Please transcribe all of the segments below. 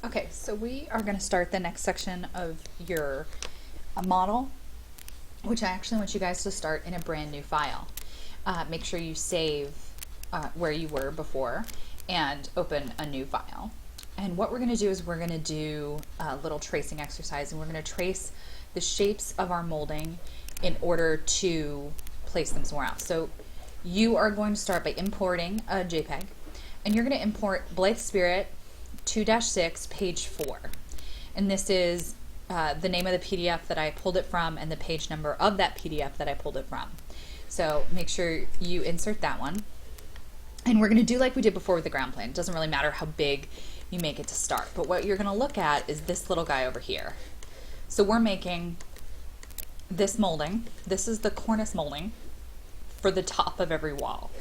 Okay, so we are going to start the next section of your model, which I actually want you guys to start in a brand new file. Make sure you save where you were before and open a new file. And what we're going to do is we're going to do a little tracing exercise, and we're going to trace the shapes of our molding in order to place them somewhere else. So you are going to start by importing a JPEG, and you're going to import Blythe Spirit 2-6 page 4. And this is the name of the PDF that I pulled it from and the page number of that PDF that I pulled it from. So make sure you insert that one. And we're going to do like we did before with the ground plane. It doesn't really matter how big you make it to start. But what you're going to look at is this little guy over here. So we're making this molding. This is the cornice molding for the top of every wall.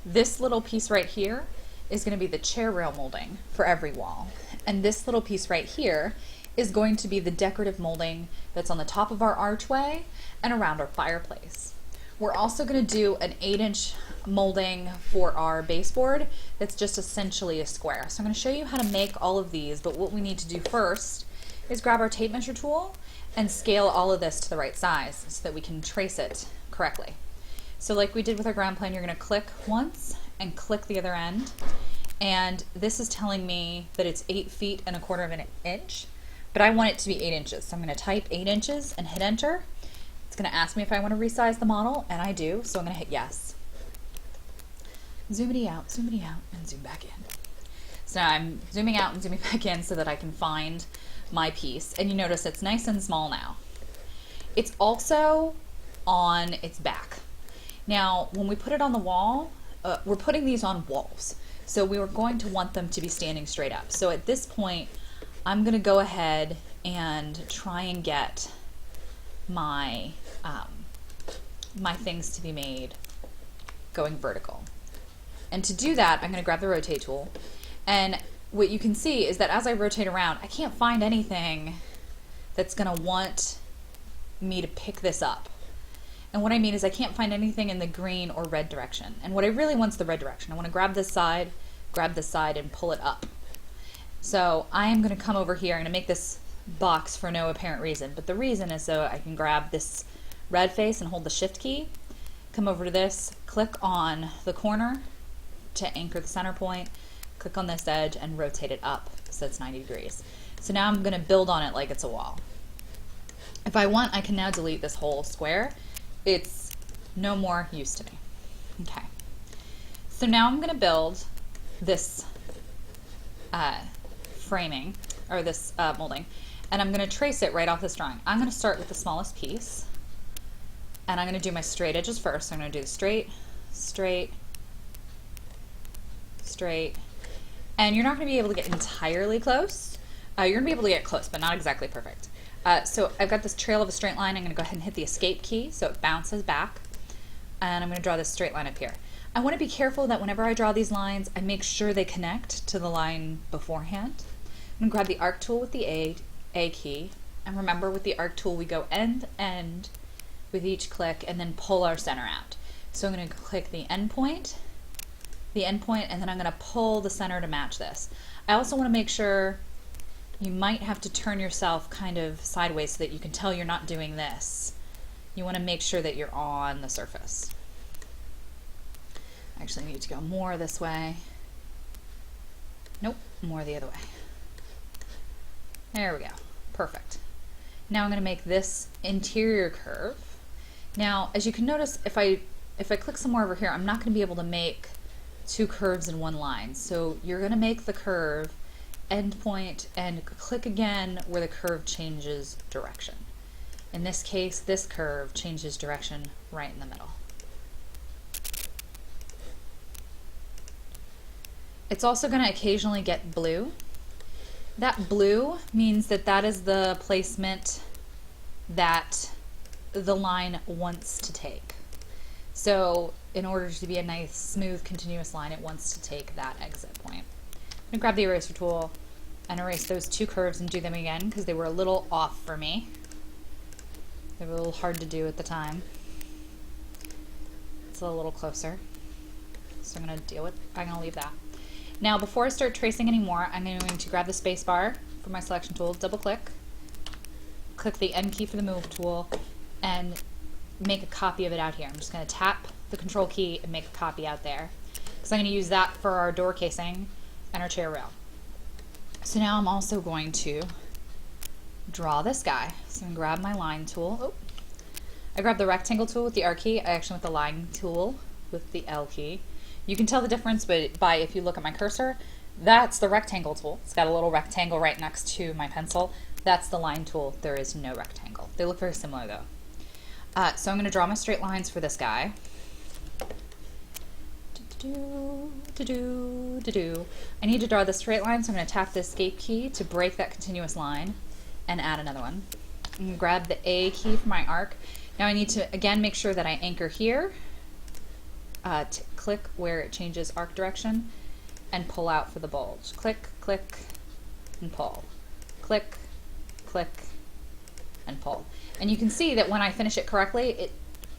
This little piece right here is going to be the chair rail molding for every wall. And this little piece right here is going to be the decorative molding that's on the top of our archway and around our fireplace. We're also going to do an 8-inch molding for our baseboard that's just essentially a square. So I'm going to show you how to make all of these, but what we need to do first is grab our tape measure tool and scale all of this to the right size so that we can trace it correctly. So like we did with our ground plane, you're going to click once and click the other end. And this is telling me that it's 8 feet and 1/4 of an inch, but I want it to be 8 inches. So I'm going to type 8 inches and hit enter. It's going to ask me if I want to resize the model, and I do, so I'm going to hit yes. Zoomity out, and zoom back in. So now I'm zooming out and zooming back in so that I can find my piece. And you notice it's nice and small now. It's also on its back. Now, when we put it on the wall, we're putting these on walls. So we were going to want them to be standing straight up. So at this point, I'm going to go ahead and try and get my my things to be made going vertical. And to do that, I'm going to grab the rotate tool. And what you can see is that as I rotate around, I can't find anything that's going to want me to pick this up. And what I mean is I can't find anything in the green or red direction. And what I really want is the red direction. I want to grab this side, and pull it up. So I am going to come over here. I'm going to make this box for no apparent reason. But the reason is so I can grab this red face and hold the shift key, come over to this, click on the corner to anchor the center point, click on this edge and rotate it up so it's 90 degrees. So now I'm going to build on it like it's a wall. If I want, I can now delete this whole square. It's no more use to me. Okay. So now I'm going to build this framing, or this molding, and I'm going to trace it right off this drawing. I'm going to start with the smallest piece, and I'm going to do my straight edges first. So I'm going to do straight, straight, straight, and you're not going to be able to get entirely close. You're going to be able to get close, but not exactly perfect. So I've got this trail of a straight line. I'm going to go ahead and hit the escape key so it bounces back, and I'm going to draw this straight line up here. I want to be careful that whenever I draw these lines, I make sure they connect to the line beforehand. I'm going to grab the arc tool with the A key, and remember with the arc tool we go end to end with each click and then pull our center out. So I'm going to click the end point, and then I'm going to pull the center to match this. I also want to make sure you might have to turn yourself kind of sideways so that you can tell you're not doing this. You want to make sure that you're on the surface. Actually, I need to go more this way. Nope, more the other way. There we go. Perfect. Now I'm going to make this interior curve. Now, as you can notice, if I click somewhere over here, I'm not going to be able to make two curves in one line. So you're going to make the curve endpoint and click again where the curve changes direction. In this case, this curve changes direction right in the middle. It's also going to occasionally get blue. That blue means that that is the placement that the line wants to take. So in order to be a nice, smooth, continuous line, it wants to take that exit point. I'm going to grab the eraser tool and erase those two curves and do them again because they were a little off for me. They were a little hard to do at the time. It's a little closer. So I'm going to leave that. Now, before I start tracing anymore, I'm going to grab the space bar from my selection tool, double click the N key for the move tool, and make a copy of it out here. I'm just going to tap the control key and make a copy out there, because I'm going to use that for our door casing and our chair rail. So now I'm also going to draw this guy. So I'm going to grab my line tool. Oh. I grabbed the rectangle tool with the R key. I actually went the line tool with the L key. You can tell the difference by if you look at my cursor, that's the rectangle tool. It's got a little rectangle right next to my pencil. That's the line tool. There is no rectangle. They look very similar though. So I'm going to draw my straight lines for this guy. I need to draw the straight line, so I'm going to tap the escape key to break that continuous line and add another one. I'm going to grab the A key for my arc. Now I need to again make sure that I anchor here, to click where it changes arc direction, and pull out for the bulge. Click, click, and pull. Click, click, and pull. And you can see that when I finish it correctly, it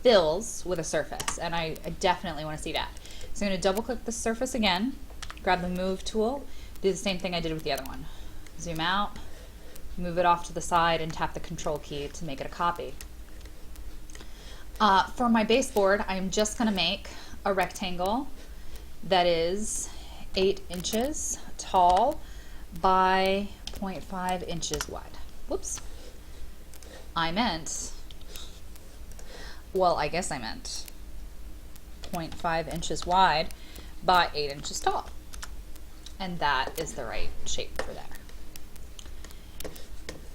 fills with a surface, and I definitely want to see that. So I'm going to double click the surface again, grab the move tool, do the same thing I did with the other one. Zoom out, move it off to the side, and tap the control key to make it a copy. For my baseboard, I'm just going to make a rectangle that is 8 inches tall by 0.5 inches wide. Whoops. I guess I meant 0.5 inches wide by 8 inches tall. And that is the right shape for there.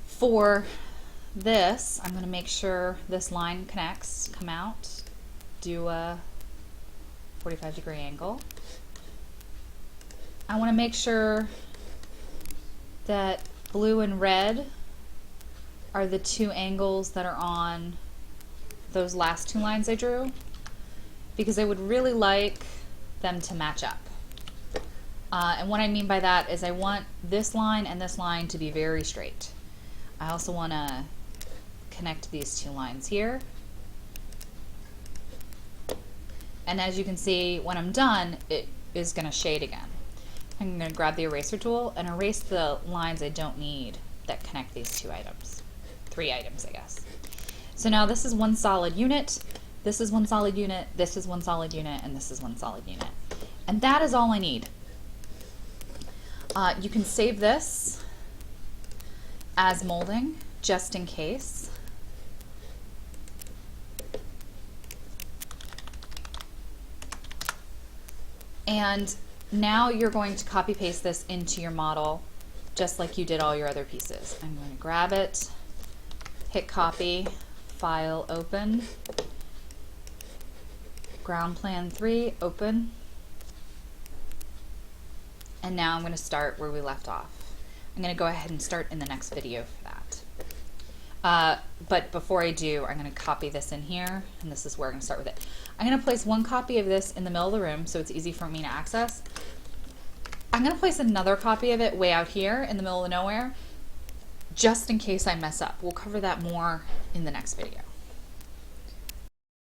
For this, I'm going to make sure this line connects, come out, do a 45-degree angle. I want to make sure that blue and red are the two angles that are on those last two lines I drew, because I would really like them to match up. And what I mean by that is I want this line and this line to be very straight. I also want to connect these two lines here. And as you can see, when I'm done, it is going to shade again. I'm going to grab the eraser tool and erase the lines I don't need that connect these two items. 3 items, I guess. So now this is one solid unit, this is one solid unit, this is one solid unit, and this is one solid unit. And that is all I need. You can save this as molding, just in case. And now you're going to copy paste this into your model just like you did all your other pieces. I'm going to grab it, hit copy, file open, ground plan 3 open, and now I'm going to start where we left off. I'm going to go ahead and start in the next video for that. But before I do, I'm going to copy this in here, and this is where I'm going to start with it. I'm going to place one copy of this in the middle of the room so it's easy for me to access. I'm going to place another copy of it way out here in the middle of nowhere, just in case I mess up. We'll cover that more in the next video.